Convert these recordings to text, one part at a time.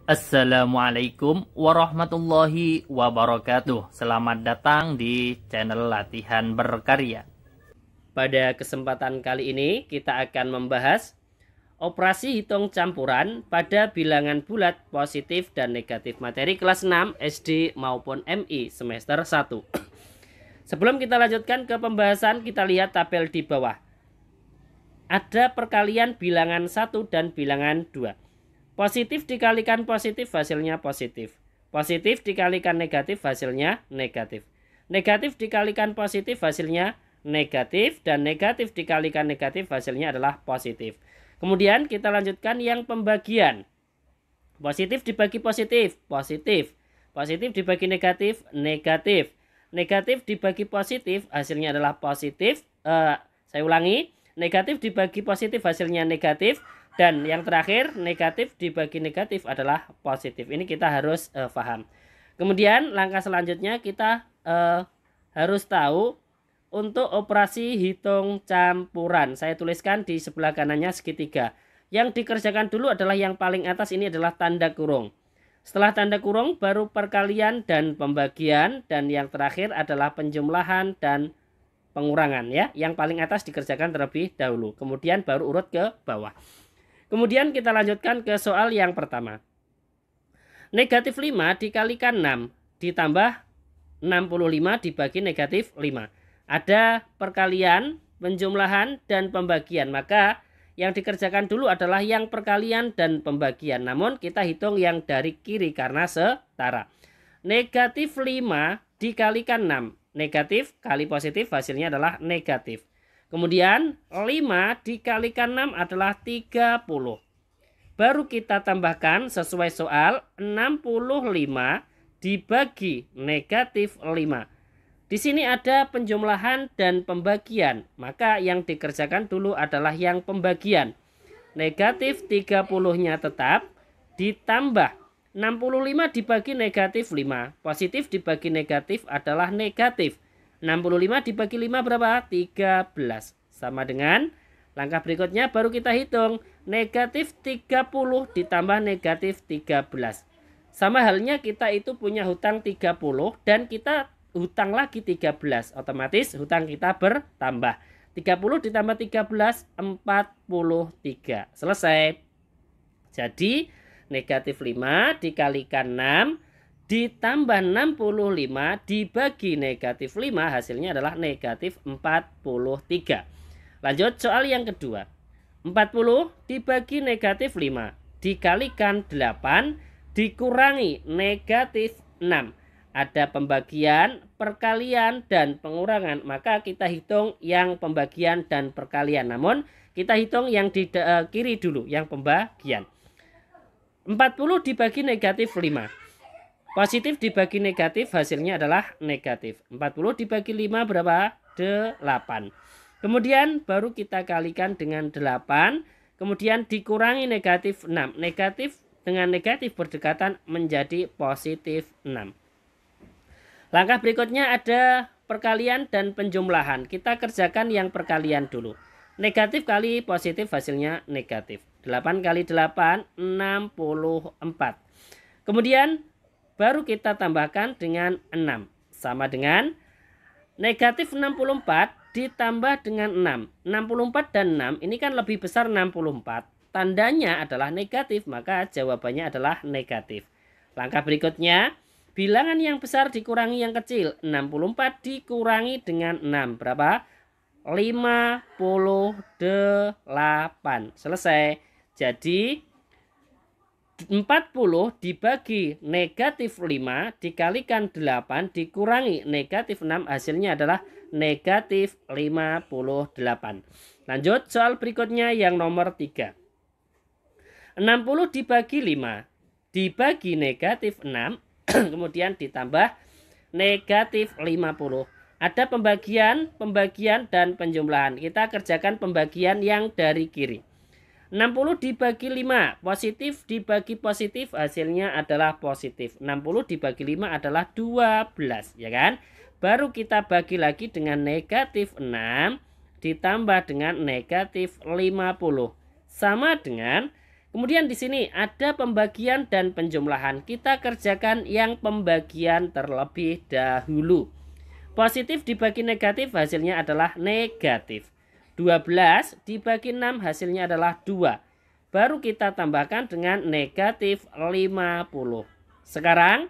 Assalamualaikum warahmatullahi wabarakatuh. Selamat datang di channel Latihan Berkarya. Pada kesempatan kali ini kita akan membahas operasi hitung campuran pada bilangan bulat positif dan negatif materi kelas 6 SD maupun MI semester 1. Sebelum kita lanjutkan ke pembahasan, kita lihat tabel di bawah. Ada perkalian bilangan 1 dan bilangan 2. Positif dikalikan positif hasilnya positif. Positif dikalikan negatif hasilnya negatif. Negatif dikalikan positif hasilnya negatif. Dan negatif dikalikan negatif hasilnya adalah positif. Kemudian kita lanjutkan yang pembagian. Positif dibagi positif, positif. Positif dibagi negatif, negatif. Negatif dibagi positif hasilnya adalah positif. Saya ulangi. Negatif dibagi positif hasilnya negatif. Dan yang terakhir, negatif dibagi negatif adalah positif. Ini kita harus paham. Kemudian langkah selanjutnya kita harus tahu untuk operasi hitung campuran. Saya tuliskan di sebelah kanannya segitiga. Yang dikerjakan dulu adalah yang paling atas, ini adalah tanda kurung. Setelah tanda kurung baru perkalian dan pembagian. Dan yang terakhir adalah penjumlahan dan pengurangan ya. Yang paling atas dikerjakan terlebih dahulu. Kemudian baru urut ke bawah. Kemudian kita lanjutkan ke soal yang pertama. Negatif 5 dikalikan 6 ditambah 65 dibagi negatif 5. Ada perkalian, penjumlahan, dan pembagian. Maka yang dikerjakan dulu adalah yang perkalian dan pembagian. Namun kita hitung yang dari kiri karena setara. Negatif 5 dikalikan 6. Negatif kali positif hasilnya adalah negatif. Kemudian 5 dikalikan 6 adalah 30. Baru kita tambahkan sesuai soal 65 dibagi negatif 5. Di sini ada penjumlahan dan pembagian. Maka yang dikerjakan dulu adalah yang pembagian. Negatif 30-nya tetap ditambah 65 dibagi negatif 5. Positif dibagi negatif adalah negatif. 65 dibagi 5 berapa? 13. Sama dengan langkah berikutnya baru kita hitung. Negatif 30 ditambah negatif 13. Sama halnya kita itu punya hutang 30 dan kita hutang lagi 13. Otomatis hutang kita bertambah. 30 ditambah 13, 43. Selesai. Jadi negatif 5 dikalikan 6 ditambah 65 dibagi negatif 5 hasilnya adalah negatif 43. Lanjut soal yang kedua. 40 dibagi negatif 5 dikalikan 8 dikurangi negatif 6. Ada pembagian, perkalian, dan pengurangan. Maka kita hitung yang pembagian dan perkalian. Namun kita hitung yang di kiri dulu, yang pembagian. 40 dibagi negatif 5. Positif dibagi negatif hasilnya adalah negatif. 40 dibagi 5 berapa? 8. Kemudian baru kita kalikan dengan 8. Kemudian dikurangi negatif 6. Negatif dengan negatif berdekatan menjadi positif 6. Langkah berikutnya ada perkalian dan penjumlahan. Kita kerjakan yang perkalian dulu. Negatif kali positif hasilnya negatif. 8 kali 8, 64. Kemudian baru kita tambahkan dengan 6. Sama dengan negatif 64 ditambah dengan 6. 64 dan 6 ini kan lebih besar 64. Tandanya adalah negatif, maka jawabannya adalah negatif. Langkah berikutnya, bilangan yang besar dikurangi yang kecil. 64 dikurangi dengan 6. Berapa? 58. Selesai. Jadi 40 dibagi negatif 5 dikalikan 8 dikurangi negatif 6 hasilnya adalah negatif 58. Lanjut soal berikutnya yang nomor 3. 60 dibagi 5 dibagi negatif 6 kemudian ditambah negatif 50. Ada pembagian, dan penjumlahan. Kita kerjakan pembagian yang dari kiri. 60 dibagi 5, positif dibagi positif hasilnya adalah positif. 60 dibagi 5 adalah 12, ya kan? Baru kita bagi lagi dengan negatif 6 ditambah dengan negatif 50. Sama dengan Kemudian di sini ada pembagian dan penjumlahan. Kita kerjakan yang pembagian terlebih dahulu. Positif dibagi negatif hasilnya adalah negatif. 12 dibagi 6 hasilnya adalah 2. Baru kita tambahkan dengan negatif 50. Sekarang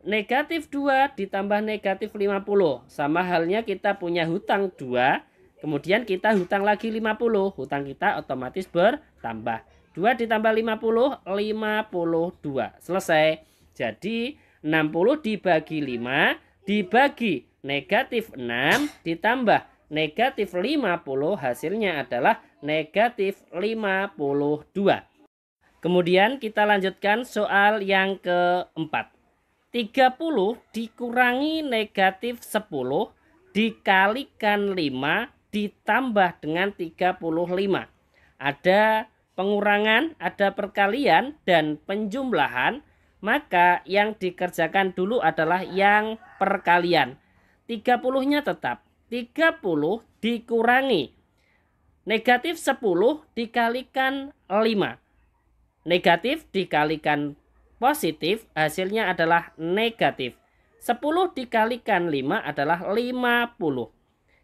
negatif 2 ditambah negatif 50. Sama halnya kita punya hutang 2. Kemudian kita hutang lagi 50. Hutang kita otomatis bertambah. 2 ditambah 50, 52. Selesai. Jadi 60 dibagi 5 dibagi negatif 6 ditambah negatif 50 hasilnya adalah negatif 52. Kemudian kita lanjutkan soal yang keempat. 30 dikurangi negatif 10 dikalikan 5 ditambah dengan 35. Ada pengurangan, ada perkalian, dan penjumlahan, maka yang dikerjakan dulu adalah yang perkalian. 30-nya tetap. 30 dikurangi negatif 10 dikalikan 5. Negatif dikalikan positif hasilnya adalah negatif. 10 dikalikan 5 adalah 50.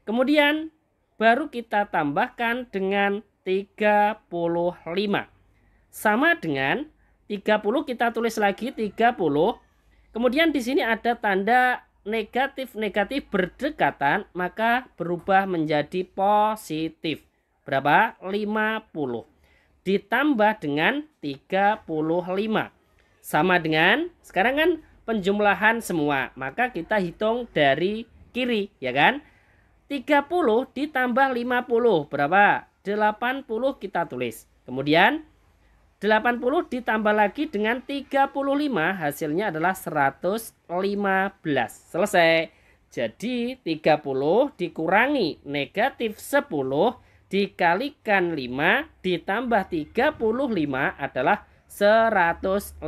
Kemudian baru kita tambahkan dengan 35. Sama dengan 30 kita tulis lagi 30. Kemudian di sini ada tanda negatif-negatif berdekatan, maka berubah menjadi positif. Berapa? 50. Ditambah dengan 35. Sama dengan, sekarang kan penjumlahan semua, maka kita hitung dari kiri, ya kan? 30 ditambah 50, berapa? 80 kita tulis. Kemudian 80 ditambah lagi dengan 35 hasilnya adalah 115. Selesai. Jadi 30 dikurangi negatif 10 dikalikan 5 ditambah 35 adalah 115.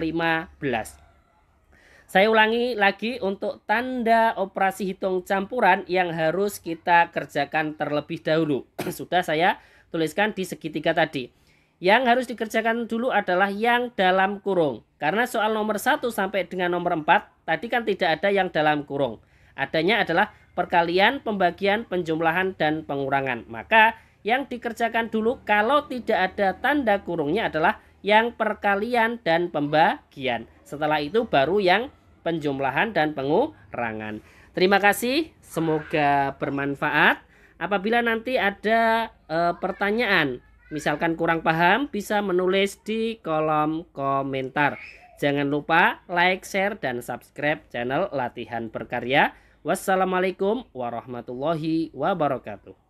Saya ulangi lagi untuk tanda operasi hitung campuran yang harus kita kerjakan terlebih dahulu. Sudah saya tuliskan di segitiga tadi. Yang harus dikerjakan dulu adalah yang dalam kurung. Karena soal nomor 1 sampai dengan nomor 4 tadi kan tidak ada yang dalam kurung. Adanya adalah perkalian, pembagian, penjumlahan, dan pengurangan. Maka yang dikerjakan dulu kalau tidak ada tanda kurungnya adalah yang perkalian dan pembagian. Setelah itu baru yang penjumlahan dan pengurangan. Terima kasih, semoga bermanfaat. Apabila nanti ada pertanyaan, misalkan kurang paham, bisa menulis di kolom komentar. Jangan lupa like, share, dan subscribe channel Latihan Berkarya. Wassalamualaikum warahmatullahi wabarakatuh.